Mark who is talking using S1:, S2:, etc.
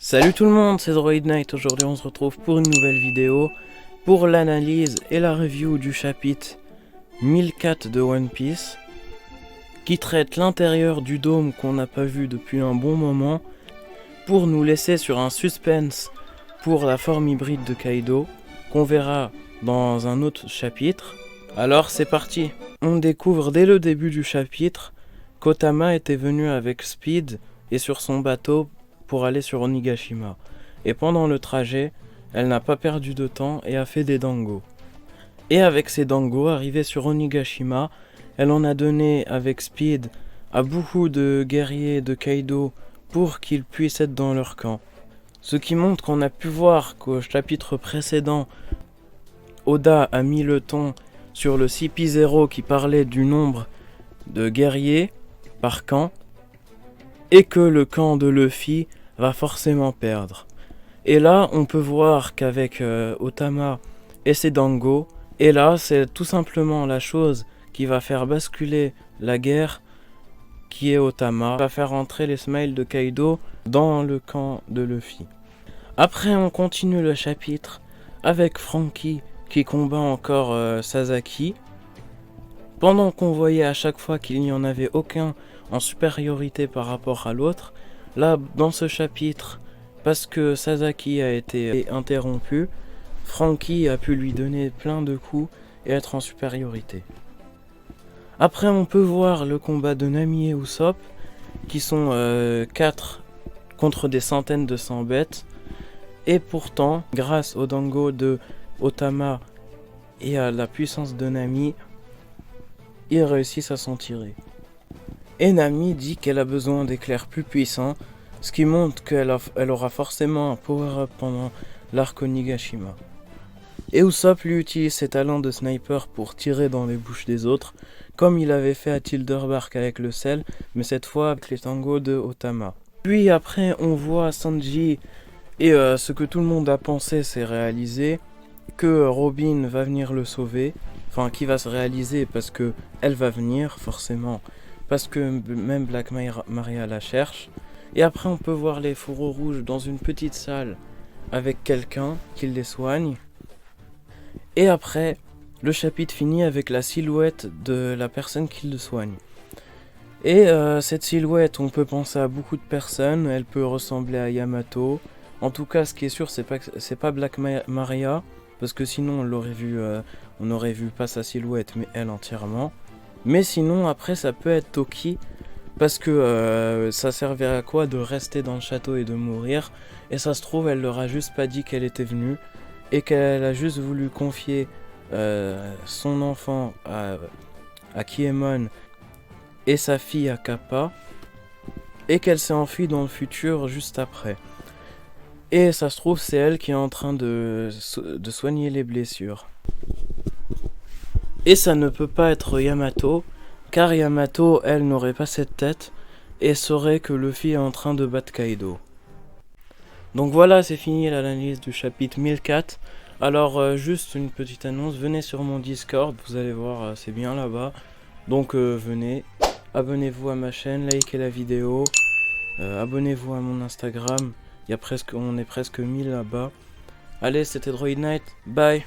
S1: Salut tout le monde, c'est Droid Knight. Aujourd'hui on se retrouve pour une nouvelle vidéo pour l'analyse et la review du chapitre 1004 de One Piece qui traite l'intérieur du dôme qu'on n'a pas vu depuis un bon moment pour nous laisser sur un suspense pour la forme hybride de Kaido qu'on verra dans un autre chapitre. Alors c'est parti. On découvre dès le début du chapitre qu'Otama était venu avec Speed et sur son bateau pour aller sur Onigashima. Et pendant le trajet, elle n'a pas perdu de temps et a fait des dangos. Et avec ces dangos, arrivée sur Onigashima, elle en a donné avec Speed à beaucoup de guerriers de Kaido pour qu'ils puissent être dans leur camp. Ce qui montre qu'on a pu voir qu'au chapitre précédent, Oda a mis le ton sur le CP0 qui parlait du nombre de guerriers par camp et que le camp de Luffy va forcément perdre. Et là, on peut voir qu'avec Otama et ses dangos, et là, c'est tout simplement la chose qui va faire basculer la guerre, qui est Otama, va faire entrer les smiles de Kaido dans le camp de Luffy. Après, on continue le chapitre avec Franky qui combat encore Sasaki. Pendant qu'on voyait à chaque fois qu'il n'y en avait aucun en supériorité par rapport à l'autre, là, dans ce chapitre, parce que Sasaki a été interrompu, Franky a pu lui donner plein de coups et être en supériorité. Après, on peut voir le combat de Nami et Usopp, qui sont 4 contre des centaines de 100 bêtes. Et pourtant, grâce au dango de Otama et à la puissance de Nami, ils réussissent à s'en tirer. Et Nami dit qu'elle a besoin d'éclairs plus puissants, ce qui montre qu'elle aura forcément un power-up pendant l'arc Onigashima. Et Usopp lui utilise ses talents de sniper pour tirer dans les bouches des autres, comme il avait fait à Tilderbark avec le sel, mais cette fois avec les tangos de Otama. Puis après on voit Sanji, et ce que tout le monde a pensé s'est réalisé, que Robin va venir le sauver, enfin qui va se réaliser parce que elle va venir forcément, parce que même Black Maria la cherche. Et après on peut voir les fourreaux rouges dans une petite salle avec quelqu'un qui les soigne. Et après, le chapitre finit avec la silhouette de la personne qui le soigne. Et cette silhouette, on peut penser à beaucoup de personnes, elle peut ressembler à Yamato. En tout cas, ce qui est sûr, c'est pas Black Maria, parce que sinon on aurait vu pas sa silhouette, mais elle entièrement. Mais sinon, après, ça peut être Toki, parce que ça servait à quoi de rester dans le château et de mourir. Et ça se trouve, elle leur a juste pas dit qu'elle était venue, et qu'elle a juste voulu confier son enfant à Kiemon et sa fille à Kappa, et qu'elle s'est enfuie dans le futur juste après. Et ça se trouve, c'est elle qui est en train de soigner les blessures. Et ça ne peut pas être Yamato, car Yamato, elle n'aurait pas cette tête, et saurait que Luffy est en train de battre Kaido. Donc voilà, c'est fini l'analyse du chapitre 1004. Alors juste une petite annonce, venez sur mon Discord, vous allez voir, c'est bien là-bas. Donc venez, abonnez-vous à ma chaîne, likez la vidéo, abonnez-vous à mon Instagram, on est presque 1000 là-bas. Allez, c'était Droid Knight, bye.